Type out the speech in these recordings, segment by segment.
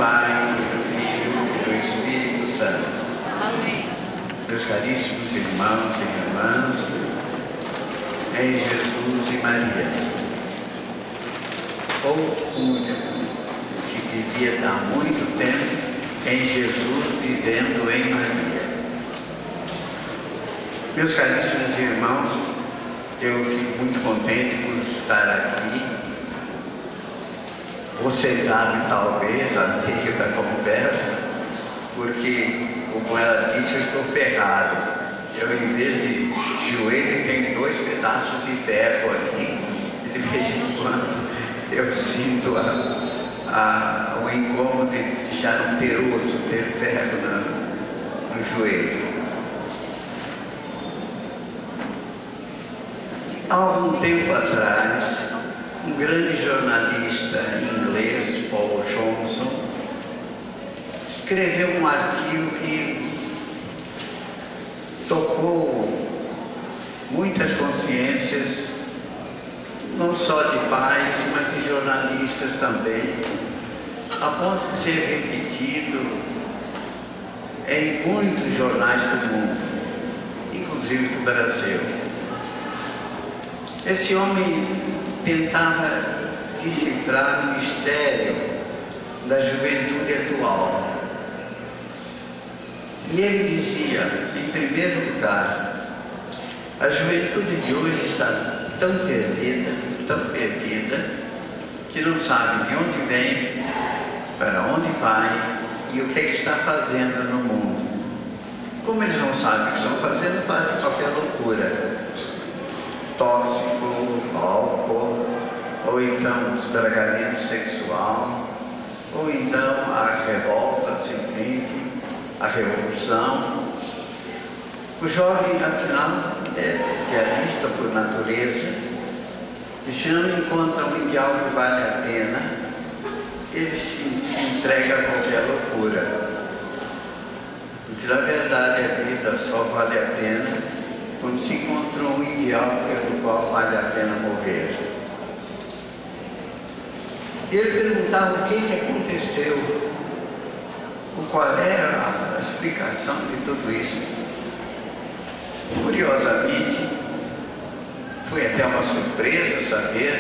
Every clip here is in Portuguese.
Pai, do Filho e do Espírito Santo. Amém. Meus caríssimos irmãos e irmãs, em Jesus e Maria. Ou, como se dizia há muito tempo, em Jesus vivendo em Maria. Meus caríssimos irmãos, eu fico muito contente por estar aqui. Vocês sabem, talvez, a meio da conversa, porque, como ela disse, eu estou ferrado. Eu, em vez de joelho, tenho 2 pedaços de ferro aqui, e de vez em quando eu sinto o incômodo de deixar um peroço, ter ferro no joelho. Há algum tempo atrás, um grande jornalista inglês, Paul Johnson, escreveu um artigo que tocou muitas consciências, não só de pais, mas de jornalistas também, a ponto de ser repetido em muitos jornais do mundo, inclusive do Brasil. Esse homem tentava decifrar o mistério da juventude atual. E ele dizia, em primeiro lugar, a juventude de hoje está tão perdida, que não sabe de onde vem, para onde vai e o que está fazendo no mundo. Como eles não sabem o que estão fazendo, fazem qualquer loucura. Tóxico, álcool, ou então estragamento sexual, ou então a revolta, simplesmente, a revolução. O jovem, afinal, é idealista por natureza, e se não encontra um ideal que vale a pena, ele se entrega a qualquer loucura. Porque, na verdade, a vida só vale a pena quando se encontrou um ideal pelo qual vale a pena morrer. E ele perguntava o que aconteceu, qual era a explicação de tudo isso. Curiosamente, foi até uma surpresa saber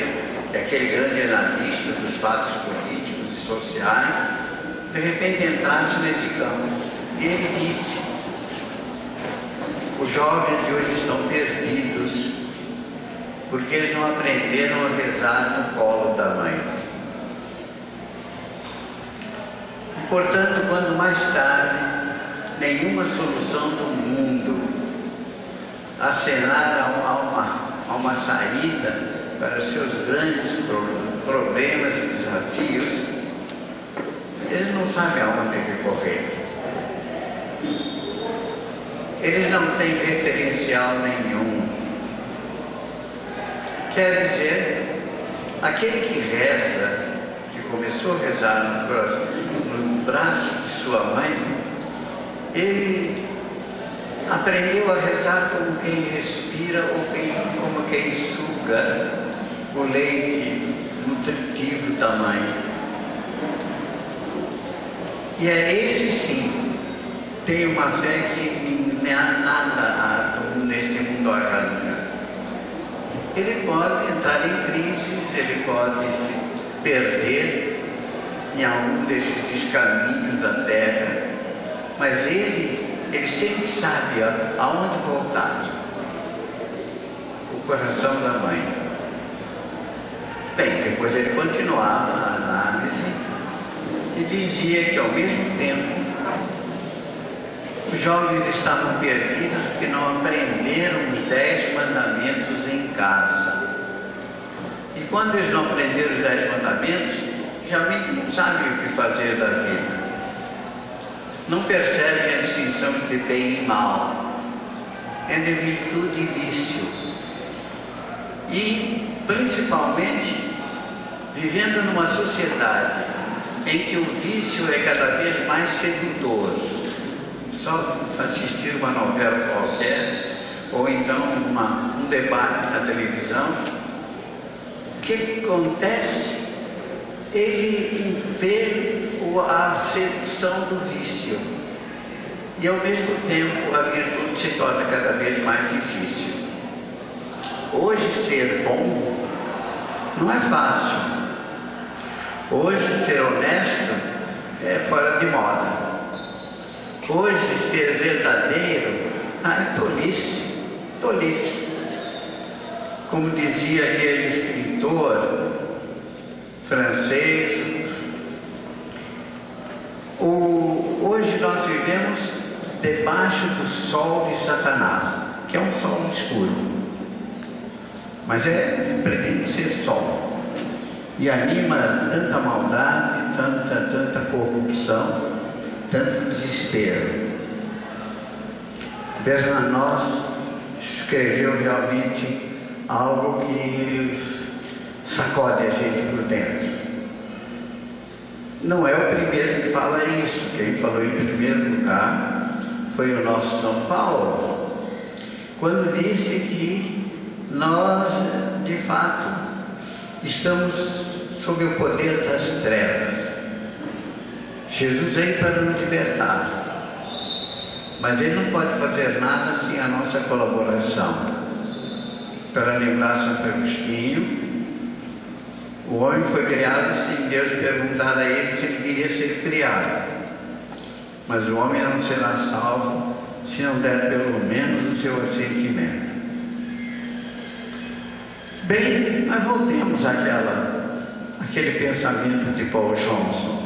que aquele grande analista dos fatos políticos e sociais, de repente entrasse nesse campo. E ele disse: os jovens de hoje estão perdidos porque eles não aprenderam a rezar no colo da mãe. E, portanto, quando mais tarde nenhuma solução do mundo acenar a uma saída para os seus grandes problemas e desafios, eles não sabem aonde recorrer. Eles não têm referencial nenhum. Quer dizer, aquele que reza, que começou a rezar no braço de sua mãe, ele aprendeu a rezar como quem respira ou como quem suga o leite nutritivo da mãe. E é esse sim, tem uma fé que nada neste mundo arranca. Ele pode entrar em crises, ele pode se perder em algum desses descaminhos da terra, mas ele sempre sabe aonde voltar. O coração da mãe. Bem, depois ele continuava a análise e dizia que, ao mesmo tempo, os jovens estavam perdidos porque não aprenderam os 10 mandamentos em casa. E quando eles não aprenderam os 10 mandamentos, realmente não sabem o que fazer da vida. Não percebem a distinção entre bem e mal, entre virtude e vício. E, principalmente, vivendo numa sociedade em que o vício é cada vez mais sedutor. Só assistir uma novela qualquer, ou então um debate na televisão, o que acontece? Ele vê o a sedução do vício. E ao mesmo tempo a virtude se torna cada vez mais difícil. Hoje ser bom não é fácil. Hoje ser honesto é fora de moda. Hoje ser verdadeiro é tolice. Tolice. Como dizia aquele escritor francês, hoje nós vivemos debaixo do sol de Satanás, que é um sol escuro, mas pretende ser sol, e anima tanta maldade, tanta corrupção, tanto desespero. Bernanos escreveu realmente algo que sacode a gente por dentro. Não é o primeiro que fala isso. Quem falou em primeiro lugar foi o nosso São Paulo, quando disse que nós, de fato, estamos sob o poder das trevas. Jesus veio para nos libertar, mas Ele não pode fazer nada sem a nossa colaboração. Para lembrar Santo Agostinho, o homem foi criado sem Deus perguntar a ele se ele queria ser criado. Mas o homem não será salvo se não der pelo menos o seu assentimento. Bem, mas voltemos àquele pensamento de Paul Johnson.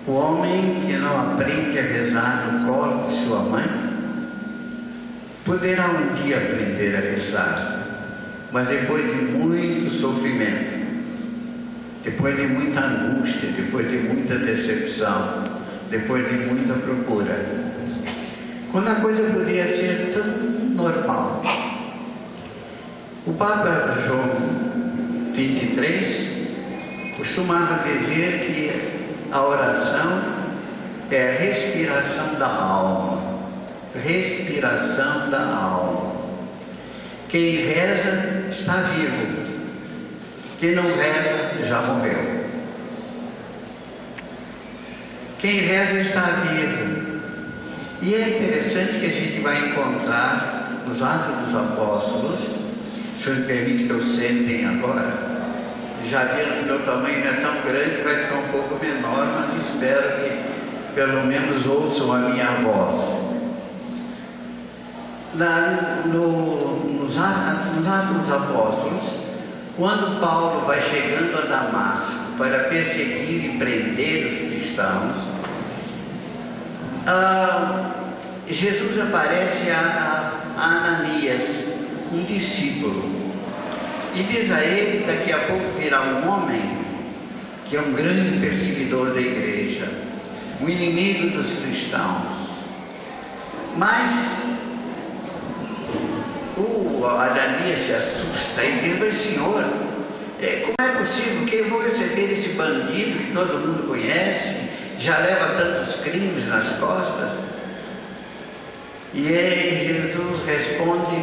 O homem que não aprende a rezar no colo de sua mãe poderá um dia aprender a rezar, mas depois de muito sofrimento, depois de muita angústia, depois de muita decepção, depois de muita procura, quando a coisa podia ser tão normal. O Papa João XXIII costumava dizer que a oração é a respiração da alma. Respiração da alma. Quem reza está vivo. Quem não reza já morreu. Quem reza está vivo. E é interessante que a gente vai encontrar nos Atos dos Apóstolos. Se me permite que eu sentem agora. Já viram que meu tamanho não é tão grande, vai ficar um pouco menor, mas espero que pelo menos ouçam a minha voz. Nos Atos dos Apóstolos, quando Paulo vai chegando a Damasco para perseguir e prender os cristãos, Jesus aparece a Ananias, um discípulo, e diz a ele: daqui a pouco virá um homem que é um grande perseguidor da igreja, um inimigo dos cristãos. Mas o Ananias se assusta e diz: mas Senhor, como é possível que eu vou receber esse bandido que todo mundo conhece, já leva tantos crimes nas costas? E aí Jesus responde: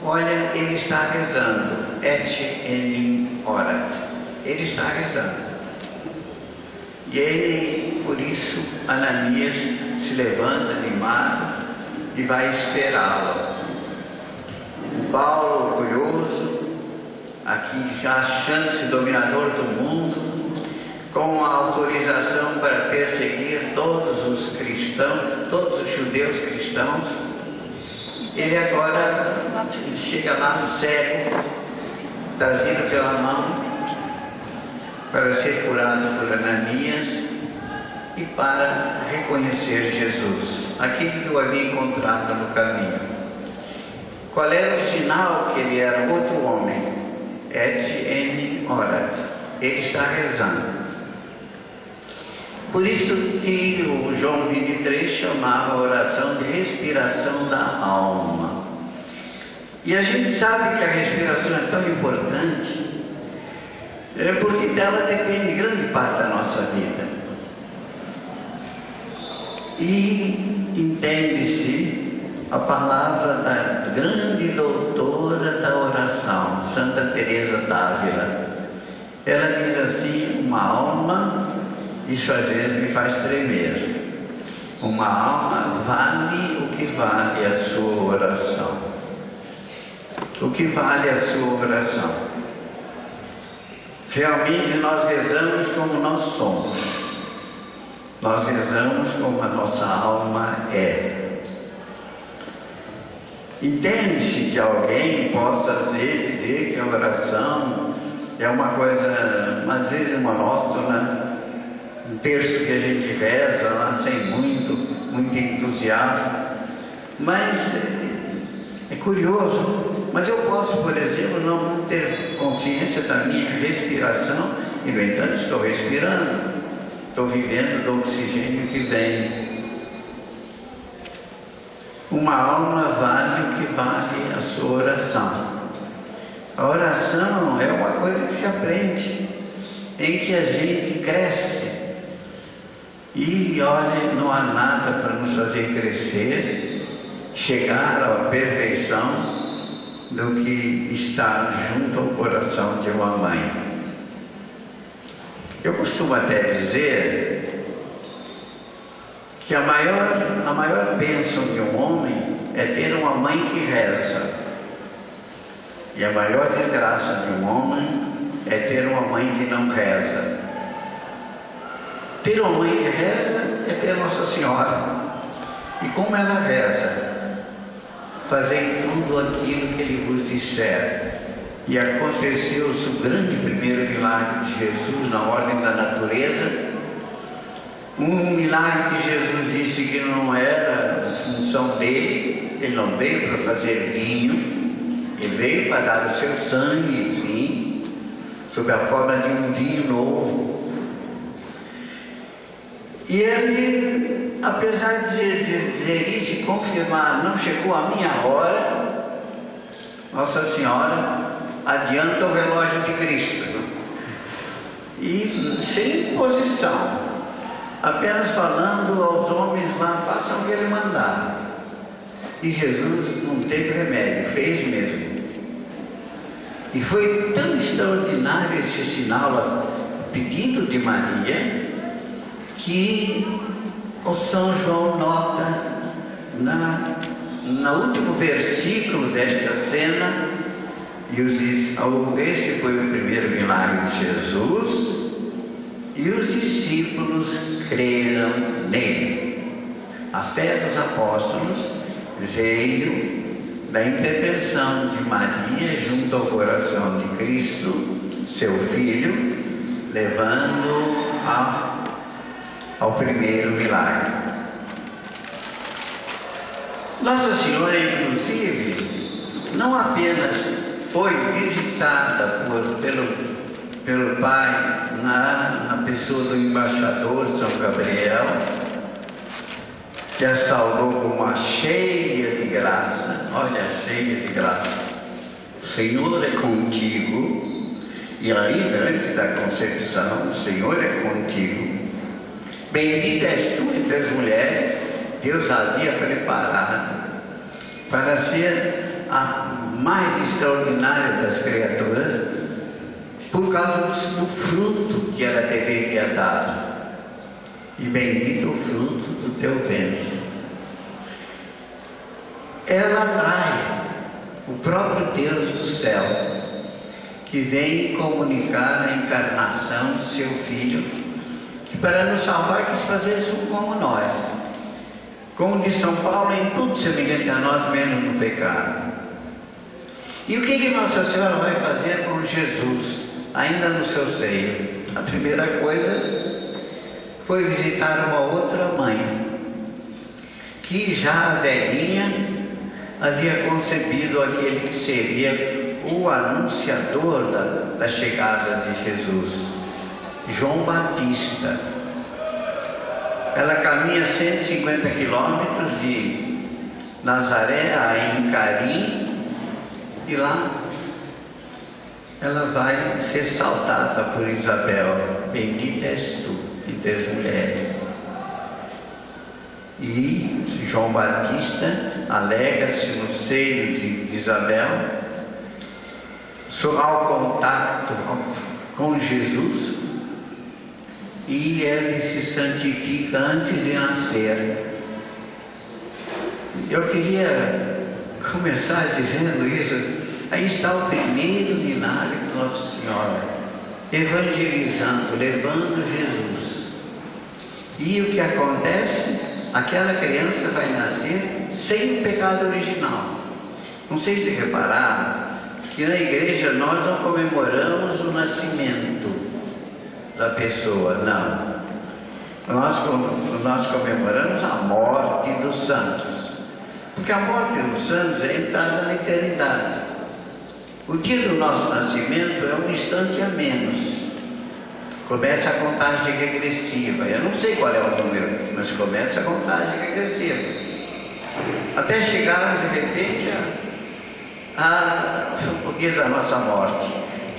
olha, ele está rezando. Et enim orat. Ele está rezando. E ele, por isso, Ananias se levanta animado e vai esperá-lo. O Paulo, orgulhoso, aqui achando-se dominador do mundo, com a autorização para perseguir todos os cristãos, todos os judeus cristãos, ele agora chega lá no cego, trazido pela mão, para ser curado por Ananias e para reconhecer Jesus, aquele que o havia encontrado no caminho. Qual era o sinal que ele era outro homem? Et enim orat. Ele está rezando. Por isso que o João 23 chamava a oração de respiração da alma. E a gente sabe que a respiração é tão importante, porque dela depende grande parte da nossa vida. E entende-se a palavra da grande doutora da oração, Santa Teresa d'Ávila. Ela diz assim: uma alma Isso às vezes me faz tremer. Uma alma vale o que vale a sua oração. O que vale a sua oração? Realmente nós rezamos como nós somos. Nós rezamos como a nossa alma é. Entende-se que alguém possa às vezes dizer que a oração é uma coisa, às vezes, monótona, um terço que a gente reza lá sem muito entusiasmo, mas é curioso. Mas eu posso, por exemplo, não ter consciência da minha respiração e, no entanto, estou respirando, estou vivendo do oxigênio que vem. Uma alma vale o que vale a sua oração. A oração é uma coisa que se aprende, em que a gente cresce. E olha, não há nada para nos fazer crescer, chegar à perfeição do que está junto ao coração de uma mãe. Eu costumo até dizer que a maior bênção de um homem é ter uma mãe que reza. E a maior desgraça de um homem é ter uma mãe que não reza. Ter uma mãe que reza é ter Nossa Senhora. E como ela reza? Fazei tudo aquilo que Ele vos disser. E aconteceu-se o grande primeiro milagre de Jesus na ordem da natureza. Um milagre que Jesus disse que não era função dele. Ele não veio para fazer vinho. Ele veio para dar o seu sangue, sim, sob a forma de um vinho novo. E ele, apesar de dizer isso e confirmar, não chegou a minha hora, Nossa Senhora adianta o relógio de Cristo. E sem imposição, apenas falando aos homens lá, façam o que ele mandar. E Jesus não teve remédio, fez mesmo. E foi tão extraordinário esse sinal, a pedido de Maria, que o São João nota no último versículo desta cena, e os diz: esse foi o primeiro milagre de Jesus, e os discípulos creram nele. A fé dos apóstolos veio da intervenção de Maria junto ao coração de Cristo, seu Filho, levando ao primeiro milagre. Nossa Senhora, inclusive, não apenas foi visitada pelo Pai na pessoa do embaixador São Gabriel, que a saudou como a cheia de graça. Olha, cheia de graça. O Senhor é contigo. E ainda antes da concepção, o Senhor é contigo. Bendita és tu entre as mulheres. Deus havia preparado para ser a mais extraordinária das criaturas, por causa do fruto que ela deveria dar. E bendito o fruto do teu ventre. Ela atrai o próprio Deus do céu, que vem comunicar a encarnação do seu Filho, que para nos salvar quis fazer isso como nós. Como diz São Paulo, em tudo semelhante a nós, menos no pecado. E o que Nossa Senhora vai fazer com Jesus, ainda no seu seio? A primeira coisa foi visitar uma outra mãe, que já velhinha havia concebido aquele que seria o anunciador da chegada de Jesus, João Batista. Ela caminha 150 quilômetros de Nazaré a Encarim, e lá ela vai ser saudada por Isabel. Bendita és tu entre as mulheres. E João Batista alegra-se no seio de Isabel, ao contato com Jesus, e ele se santifica antes de nascer. Eu queria começar dizendo isso. Aí está o primeiro milagre de Nossa Senhora, evangelizando, levando Jesus. E o que acontece? Aquela criança vai nascer sem o pecado original. Não sei se repararam que na igreja nós não comemoramos o nascimento da pessoa, não. Nós comemoramos a morte dos santos. Porque a morte dos santos é entrada na eternidade. O dia do nosso nascimento é um instante a menos. Começa a contagem regressiva. Eu não sei qual é o número, mas começa a contagem regressiva. Até chegar, de repente, o dia da nossa morte.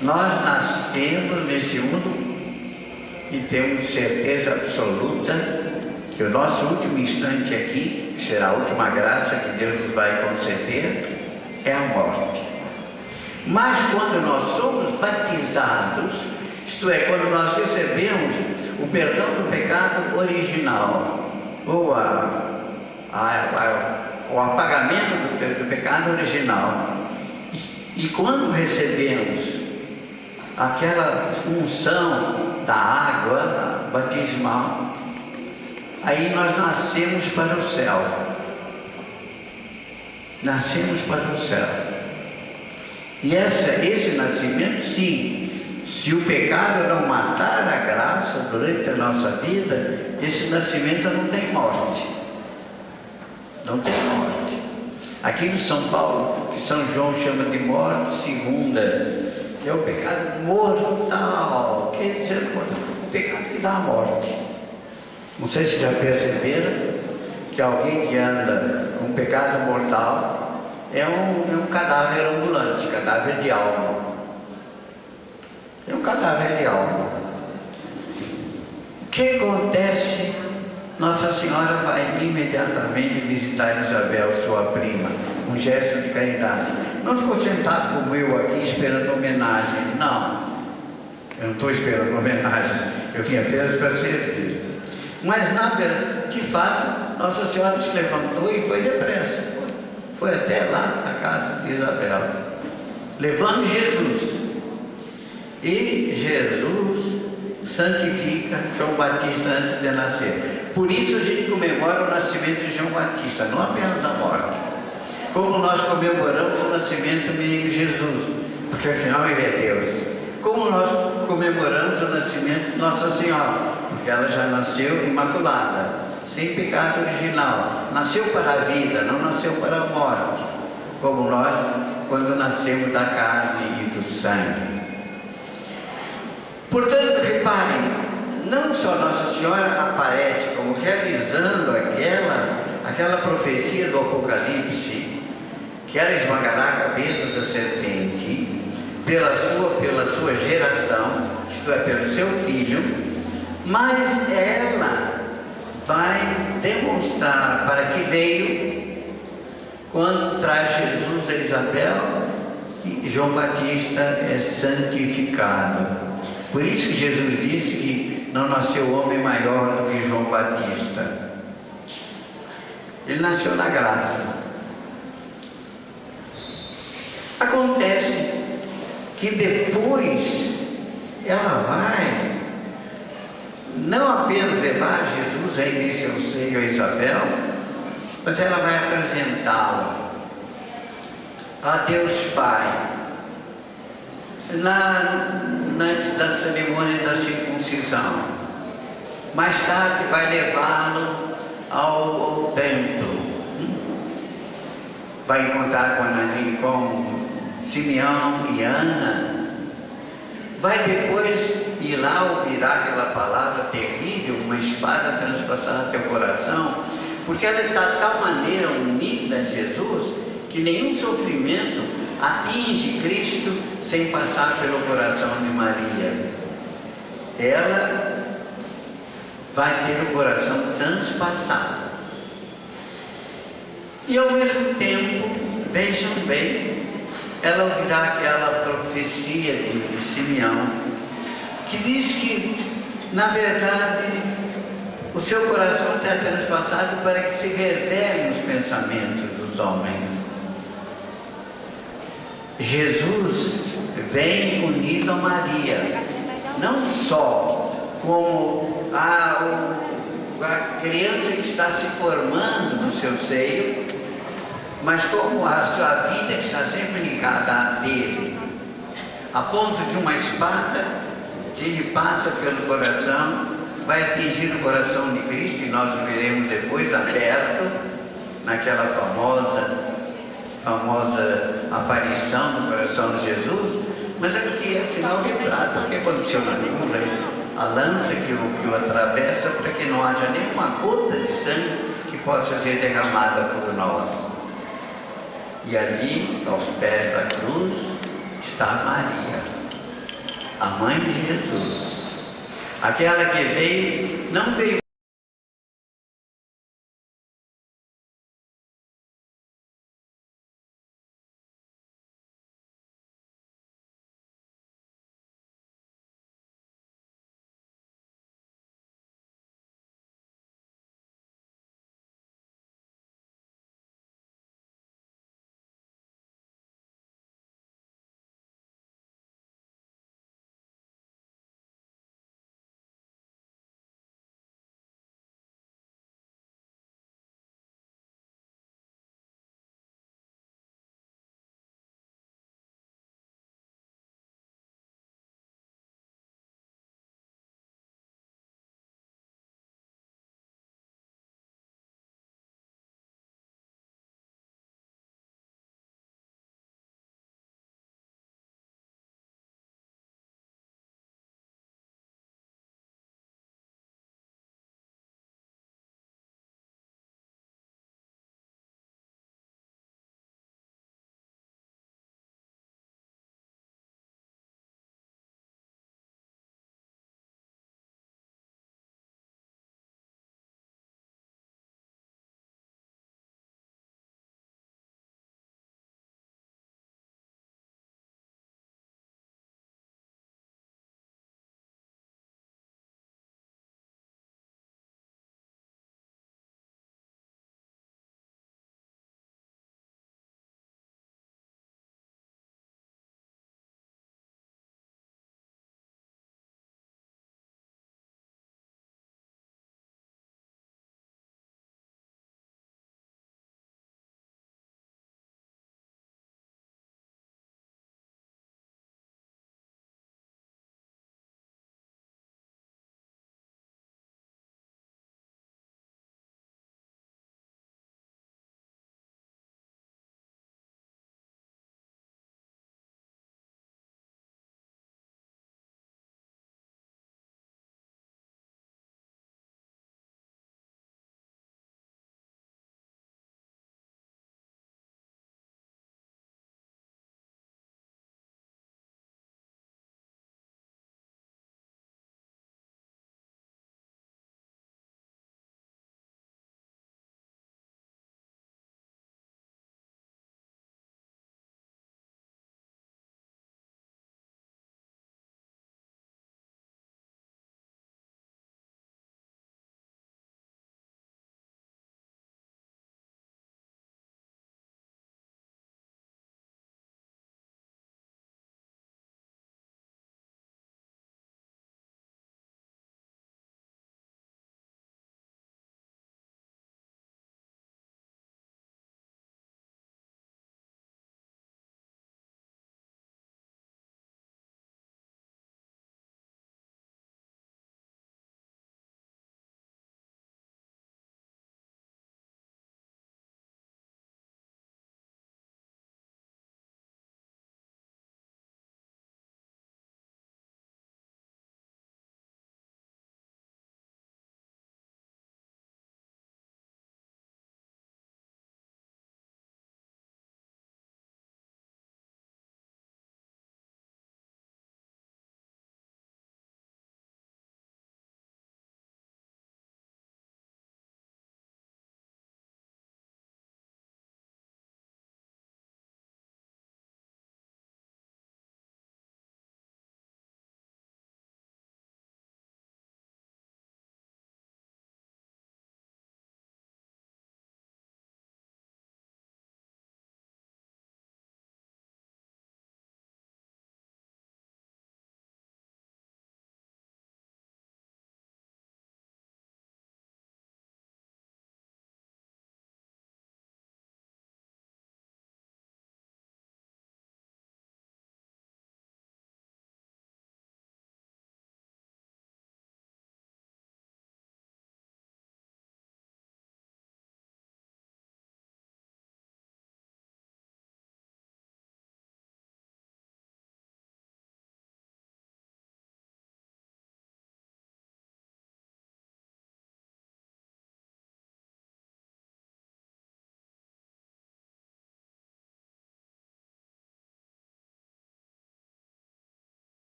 Nós nascemos nesse mundo e temos certeza absoluta que o nosso último instante aqui, que será a última graça que Deus nos vai conceder, é a morte. Mas quando nós somos batizados, isto é, quando nós recebemos o perdão do pecado original, ou o apagamento do pecado original, e quando recebemos aquela unção da água batismal, aí nós nascemos para o céu. Nascemos para o céu. E esse nascimento, sim, se o pecado não matar a graça durante a nossa vida, esse nascimento não tem morte. Não tem morte. Aqui em São Paulo, que São João chama de morte segunda, é o pecado mortal. Quer dizer, o pecado que dá a morte. Não sei se já perceberam que alguém que anda com pecado mortal é um cadáver ambulante, cadáver de alma. É um cadáver de alma. O que acontece? Nossa Senhora vai imediatamente visitar Isabel, sua prima, um gesto de caridade. Não ficou sentado como eu aqui esperando homenagem. Não, eu não estou esperando homenagem. Eu vim apenas para servir. Mas na verdade, de fato, Nossa Senhora se levantou e foi depressa. Foi até lá na casa de Isabel, levando Jesus. E Jesus santifica João Batista antes de nascer. Por isso a gente comemora o nascimento de João Batista, não apenas a morte. Como nós comemoramos o nascimento do menino Jesus, porque afinal ele é Deus. Como nós comemoramos o nascimento de Nossa Senhora, porque ela já nasceu imaculada, sem pecado original. Nasceu para a vida, não nasceu para a morte. Como nós, quando nascemos da carne e do sangue. Portanto, reparem, não só Nossa Senhora aparece como realizando aquela profecia do Apocalipse, que ela esmagará a cabeça da serpente pela sua geração, isto é, pelo seu filho, mas ela vai demonstrar para que veio quando traz Jesus a Isabel e João Batista é santificado. Por isso que Jesus disse que não nasceu homem maior do que João Batista. Ele nasceu na graça. Acontece que depois ela vai não apenas levar Jesus ainda em seu seio a Isabel, mas ela vai apresentá-lo a Deus Pai antes da cerimônia da circuncisão. Mais tarde vai levá-lo ao templo. Vai encontrar com Simeão e Ana. Vai depois ir lá ouvirá aquela palavra terrível, uma espada transpassar teu coração, porque ela está de tal maneira unida a Jesus que nenhum sofrimento atinge Cristo sem passar pelo coração de Maria. Ela vai ter o coração transpassado. E ao mesmo tempo, vejam bem, ela ouvirá aquela profecia de Simeão, que diz que Na verdade, o seu coração está transpassado para que se revele os pensamentos dos homens. Jesus vem unido a Maria, não só como a criança que está se formando no seu seio, mas como a sua vida que está sempre ligada a dele, a ponto de uma espada, se lhe passa pelo coração, vai atingir o coração de Cristo, e nós o veremos depois aberto, naquela famosa aparição do coração de Jesus. Mas aqui é final de prata. O que aconteceu na cruz? A lança que o atravessa, para que não haja nenhuma gota de sangue que possa ser derramada por nós. E ali, aos pés da cruz, está Maria, a mãe de Jesus, aquela que veio, não veio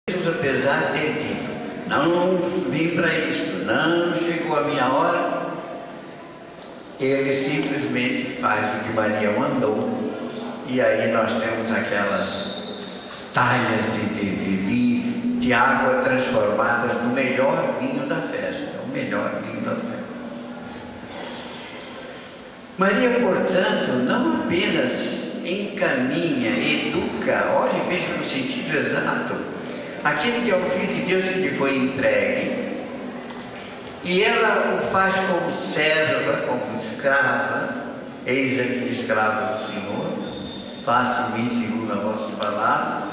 Jesus, apesar de ter dito, não vim para isso, não chegou a minha hora, ele simplesmente faz o que Maria mandou. E aí nós temos aquelas talhas de água transformadas no melhor vinho da festa, o melhor vinho da festa. Maria, portanto, não apenas encaminha, educa, olhe, veja no sentido exato, aquele que é o Filho de Deus que lhe foi entregue, e ela o faz como serva, como escrava. Eis aqui escrava do Senhor, faça-me segundo a vossa palavra.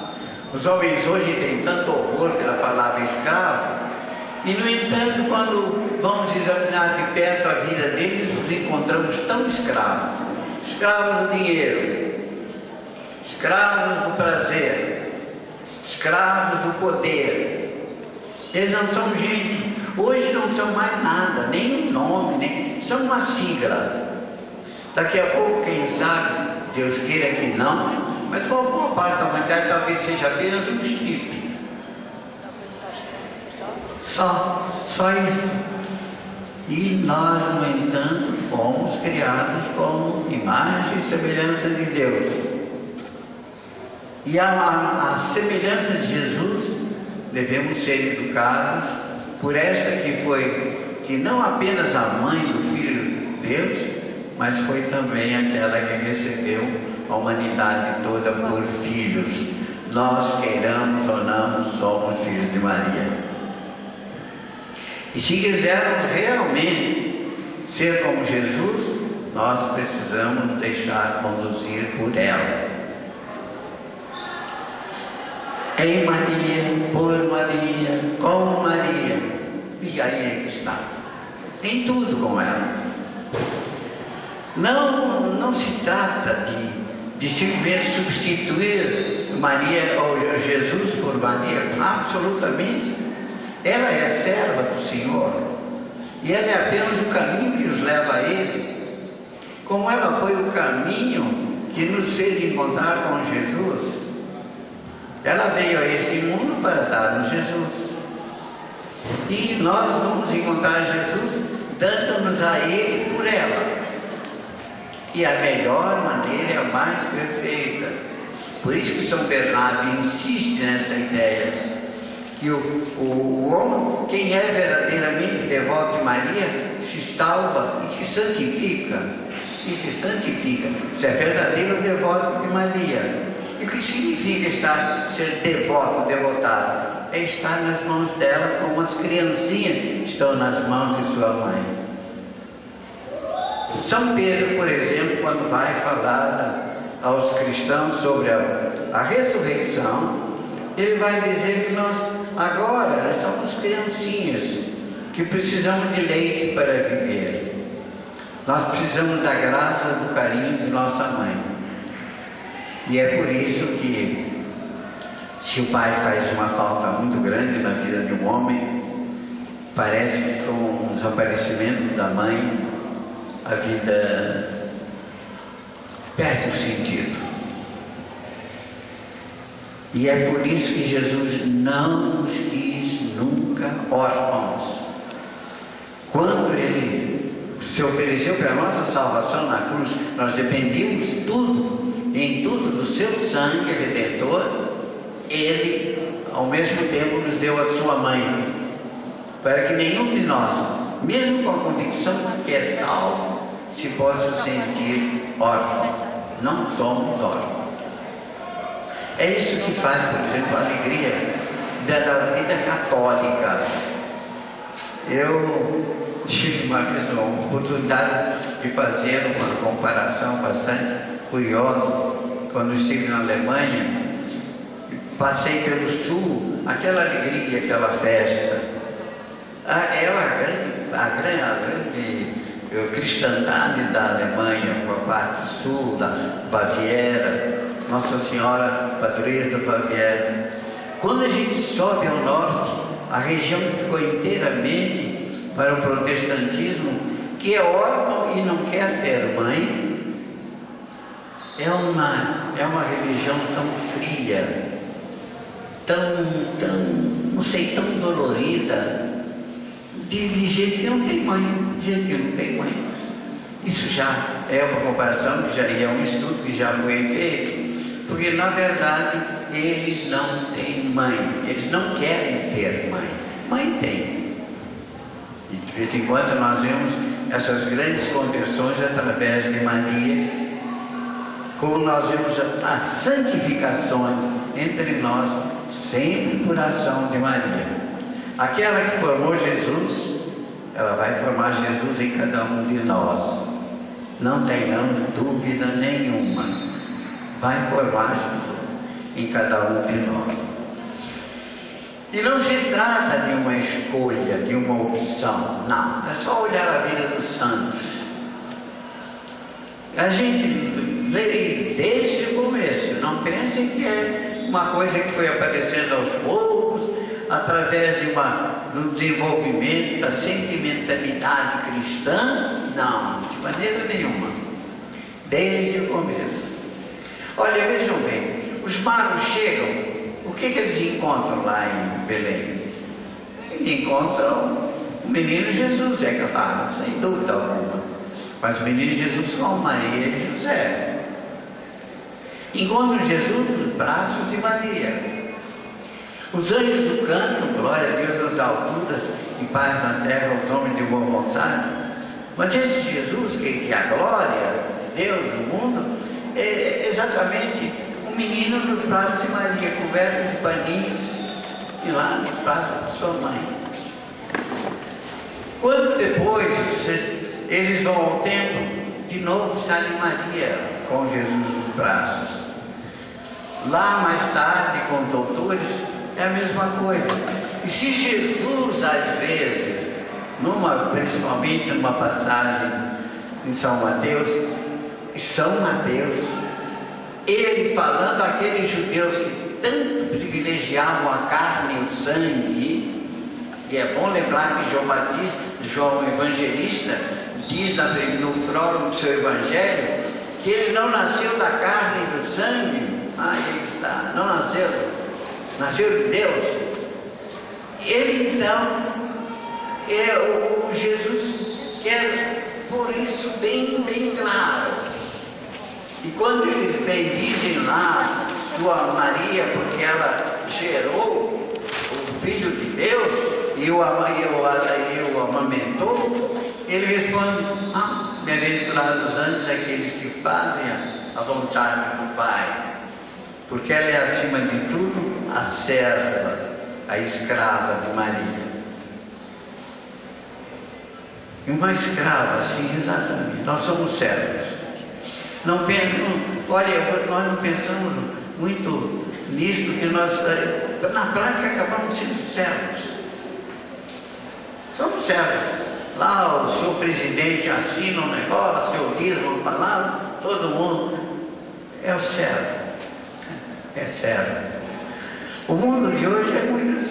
Os homens hoje têm tanto horror pela palavra escravo, e no entanto, quando vamos examinar de perto a vida deles, os encontramos tão escravos. Escravos do dinheiro, escravos do prazer, escravos do poder. Eles não são gente. Hoje não são mais nada, nem um nome, nem são uma sigla. Daqui a pouco, quem sabe, Deus queira que não, mas por boa parte da humanidade talvez seja apenas um chip. Só isso. E nós, no entanto, fomos criados como imagem e semelhança de Deus. E a semelhança de Jesus, devemos ser educados por esta que não apenas a mãe do Filho de Deus, mas foi também aquela que recebeu a humanidade toda por filhos. Nós, queiramos ou não, somos filhos de Maria. E se quisermos realmente ser como Jesus, nós precisamos deixar conduzir por ela. Em Maria, por Maria, com Maria. E aí é que está. Tem tudo com ela. Não se trata de simplesmente substituir Maria ou Jesus por Maria. Absolutamente. Ela é serva do Senhor. E ela é apenas o caminho que nos leva a Ele. Como ela foi o caminho que nos fez encontrar com Jesus. Ela veio a este mundo para dar-nos Jesus. E nós vamos encontrar Jesus dando-nos a Ele por ela. E a melhor maneira é a mais perfeita. Por isso que São Bernardo insiste nessa ideia. Que o homem, quem é verdadeiramente devoto de Maria, se salva e se santifica. Se é verdadeiro devoto de Maria. E o que significa ser devoto, devotado? É estar nas mãos dela como as criancinhas estão nas mãos de sua mãe. São Pedro, por exemplo, quando vai falar aos cristãos sobre a ressurreição, ele vai dizer que nós somos criancinhas que precisamos de leite para viver. Nós precisamos da graça, do carinho de nossa mãe. E é por isso que, se o pai faz uma falta muito grande na vida de um homem, parece que com o desaparecimento da mãe, a vida perde o sentido. E é por isso que Jesus não nos quis nunca órfãos. Quando Ele se ofereceu para a nossa salvação na cruz, nós dependíamos em tudo do seu sangue redentor. Ele, ao mesmo tempo, nos deu a sua mãe, para que nenhum de nós, mesmo com a convicção que é salvo, se possa sentir órfão. Não somos órfãos. É isso que faz, por exemplo, a alegria da vida católica. Eu tive uma vez uma oportunidade de fazer uma comparação bastante curiosa. Quando estive na Alemanha, passei pelo sul, aquela alegria, aquela festa. A grande cristandade da Alemanha, com a parte sul, da Baviera, Nossa Senhora Padroeira da Baviera. Quando a gente sobe ao norte, a região que ficou inteiramente para o protestantismo, que é órfão e não quer ter mãe, é uma religião tão fria. não sei, tão dolorida, de gente que não tem mãe, Isso já é uma comparação, que já é um estudo que já foi feito, porque na verdade eles não têm mãe, eles não querem ter mãe. Mãe tem. E de vez em quando nós vemos essas grandes conversões através de Maria, como nós vemos as santificações entre nós, sempre por ação de Maria. Aquela que formou Jesus, ela vai formar Jesus em cada um de nós. Não tenhamos dúvida nenhuma. Vai formar Jesus em cada um de nós. E não se trata de uma escolha, de uma opção. Não, é só olhar a vida dos santos. A gente lê desde o começo. Não pensem que é uma coisa que foi aparecendo aos poucos, através do desenvolvimento da sentimentalidade cristã. Não, de maneira nenhuma. Desde o começo. Olha, vejam bem, os magos chegam, o que eles encontram lá em Belém? Eles encontram o menino Jesus, é claro, sem dúvida alguma. Mas o menino Jesus com Maria e José. Encontram Jesus nos braços de Maria. Os anjos o cantam, glória a Deus nas alturas e paz na terra aos homens de boa vontade. Mas esse Jesus, que é a glória de Deus no mundo, é exatamente um menino nos braços de Maria, coberto de paninhos, e lá nos braços de sua mãe. Quando depois eles vão ao templo, de novo está ali Maria com Jesus nos braços. Lá mais tarde, com os doutores, é a mesma coisa. E se Jesus, às vezes, principalmente numa passagem em São Mateus, ele falando àqueles judeus que tanto privilegiavam a carne e o sangue, e é bom lembrar que João Evangelista, diz no prólogo do seu Evangelho, que ele não nasceu da carne e do sangue, aí está, não nasceu de Deus. Ele então, o Jesus quer por isso bem claro. E quando eles bendizem lá sua Maria, porque ela gerou o Filho de Deus e o amamentou, ele responde: bem-aventurados antes aqueles que fazem a vontade do Pai, porque ela é acima de tudo a serva, a escrava de Maria. E uma escrava, sim, exatamente. Nós somos servos. Nós não pensamos muito nisto, que nós, na prática, acabamos sendo servos. Somos servos. Lá o seu presidente assina um negócio, eu diz uma palavra, todo mundo é o servo. É servo. O mundo de hoje é muito